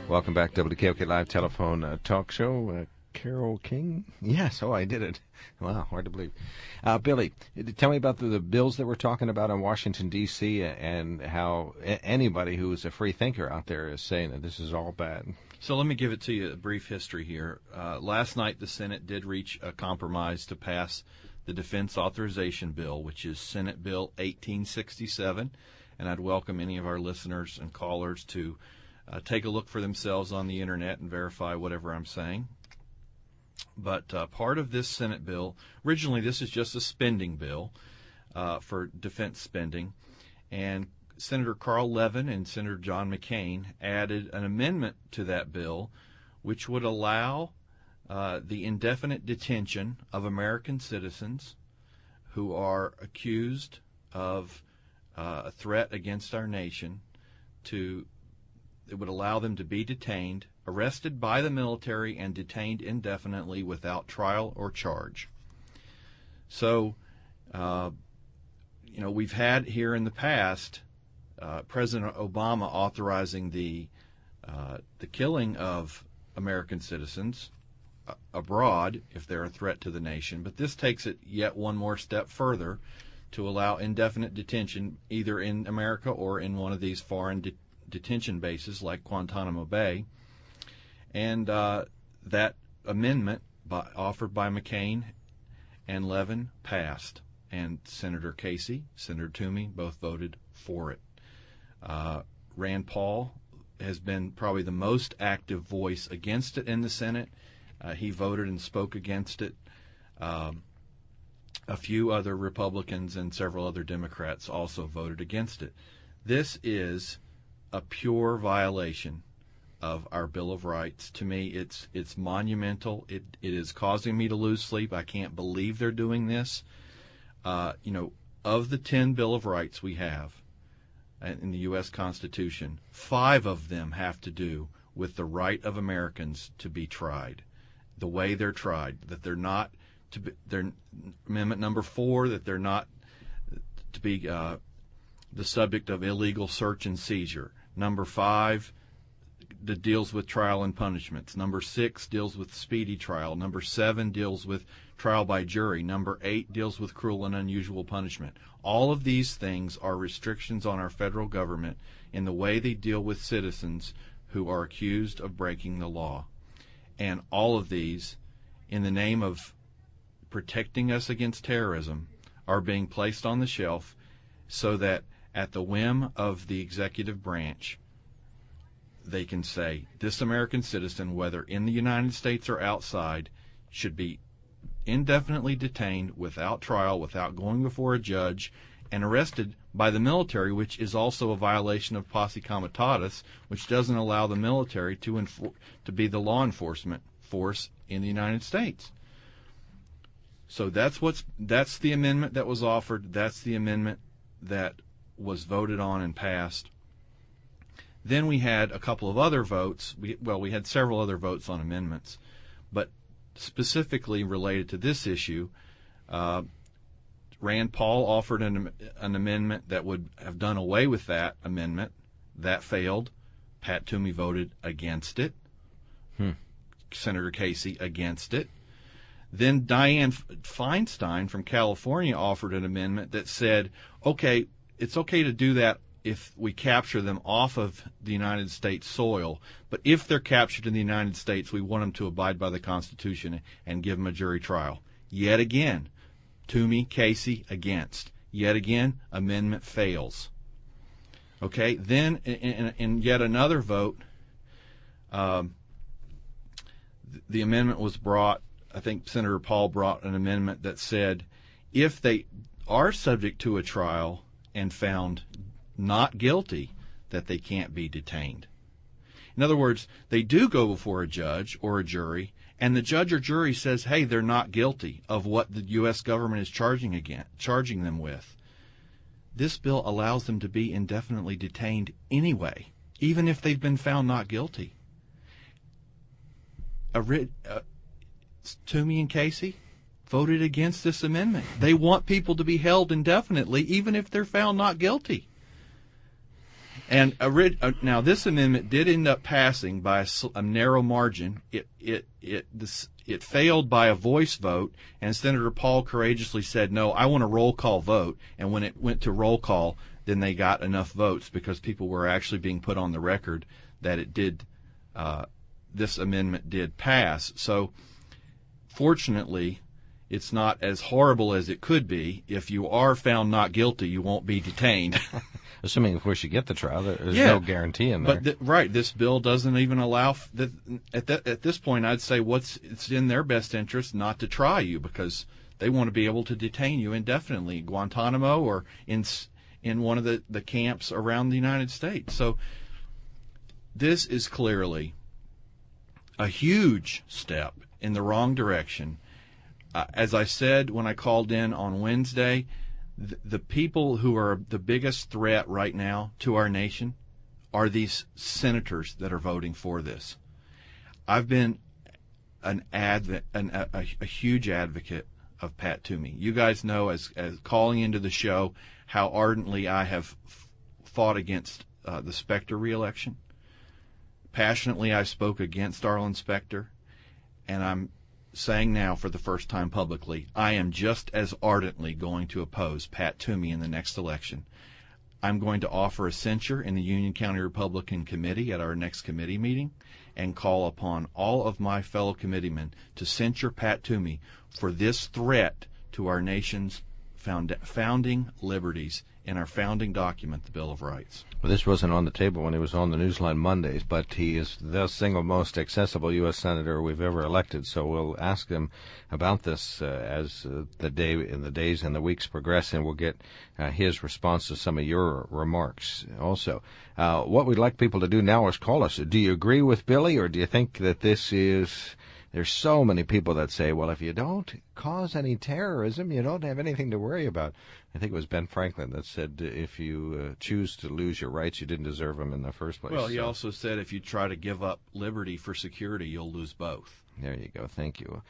Welcome back to WKOK Live Telephone Talk Show. Carol King? Yes, I did it. Wow, hard to believe. Billy, tell me about the bills that we're talking about in Washington, D.C., and how anybody who is a free thinker out there is saying that this is all bad. So let me give it to you a brief history here. Last night, the Senate did reach a compromise to pass the Defense Authorization Bill, which is Senate Bill 1867, and I'd welcome any of our listeners and callers to take a look for themselves on the Internet and verify whatever I'm saying. But part of this Senate bill, originally this is just a spending bill for defense spending, and Senator Carl Levin and Senator John McCain added an amendment to that bill which would allow the indefinite detention of American citizens who are accused of a threat against our nation. It would allow them to be detained, arrested by the military, and detained indefinitely without trial or charge. So, we've had here in the past President Obama authorizing the killing of American citizens abroad if they're a threat to the nation. But this takes it yet one more step further to allow indefinite detention either in America or in one of these foreign detention bases like Guantanamo Bay. And that amendment offered by McCain and Levin passed, and Senator Casey, Senator Toomey both voted for it. Rand Paul has been probably the most active voice against it in the Senate. He voted and spoke against it. A few other Republicans and several other Democrats also voted against it. This is a pure violation of our Bill of Rights. To me, it's monumental. It is causing me to lose sleep. I can't believe they're doing this. Of the 10 Bill of Rights we have in the U.S. Constitution, 5 of them have to do with the right of Americans to be tried, the way they're tried, that they're not to be, they're, Amendment number 4, that they're not to be the subject of illegal search and seizure. Number 5, that deals with trial and punishments. Number 6 deals with speedy trial. Number 7 deals with trial by jury. Number 8 deals with cruel and unusual punishment. All of these things are restrictions on our federal government in the way they deal with citizens who are accused of breaking the law. And all of these, in the name of protecting us against terrorism, are being placed on the shelf so that at the whim of the executive branch, they can say this American citizen, whether in the United States or outside, should be indefinitely detained without trial, without going before a judge, and arrested by the military, which is also a violation of posse comitatus, which doesn't allow the military to be the law enforcement force in the United States. So that's the amendment that was offered. That's the amendment that was voted on and passed. Then we had a couple of other votes. We had several other votes on amendments, but specifically related to this issue, Rand Paul offered an amendment that would have done away with that amendment. That failed. Pat Toomey voted against it. Senator Casey against it. Then Dianne Feinstein from California offered an amendment that said, okay, it's okay to do that if we capture them off of the United States soil, but if they're captured in the United States, we want them to abide by the Constitution and give them a jury trial. Yet again, Toomey, Casey against. Yet again, amendment fails. Okay, then in yet another vote, the amendment was brought. I think Senator Paul brought an amendment that said if they are subject to a trial and found not guilty, that they can't be detained. In other words, they do go before a judge or a jury, and the judge or jury says, hey, they're not guilty of what the U.S. government is charging them with. This bill allows them to be indefinitely detained anyway, even if they've been found not guilty. Toomey and Casey voted against this amendment. They want people to be held indefinitely, even if they're found not guilty. And now this amendment did end up passing by a narrow margin. It failed by a voice vote, and Senator Paul courageously said, "No, I want a roll call vote." And when it went to roll call, then they got enough votes because people were actually being put on the record that it did. This amendment did pass. So, fortunately, it's not as horrible as it could be. If you are found not guilty, you won't be detained. Assuming, of course, you get the trial, there's no guarantee in there. But this bill doesn't even allow at this point. I'd say it's in their best interest not to try you because they want to be able to detain you indefinitely, Guantanamo or in one of the camps around the United States. So this is clearly a huge step in the wrong direction. As I said when I called in on Wednesday, the people who are the biggest threat right now to our nation are these senators that are voting for this. I've been a huge advocate of Pat Toomey. You guys know, as calling into the show, how ardently I have fought against the Specter reelection. Passionately, I spoke against Arlen Specter, and I'm saying now for the first time publicly, I am just as ardently going to oppose Pat Toomey in the next election. I'm going to offer a censure in the Union County Republican Committee at our next committee meeting and call upon all of my fellow committeemen to censure Pat Toomey for this threat to our nation's founding liberties in our founding document, the Bill of Rights. Well, this wasn't on the table when he was on the Newsline Mondays, but he is the single most accessible U.S. Senator we've ever elected, so we'll ask him about this as the days and the weeks progress, and we'll get his response to some of your remarks also. What we'd like people to do now is call us. Do you agree with Billy, or do you think that this is... There's so many people that say, well, if you don't cause any terrorism, you don't have anything to worry about. I think it was Ben Franklin that said, if you choose to lose your rights, you didn't deserve them in the first place. Well, he also said if you try to give up liberty for security, you'll lose both. There you go. Thank you.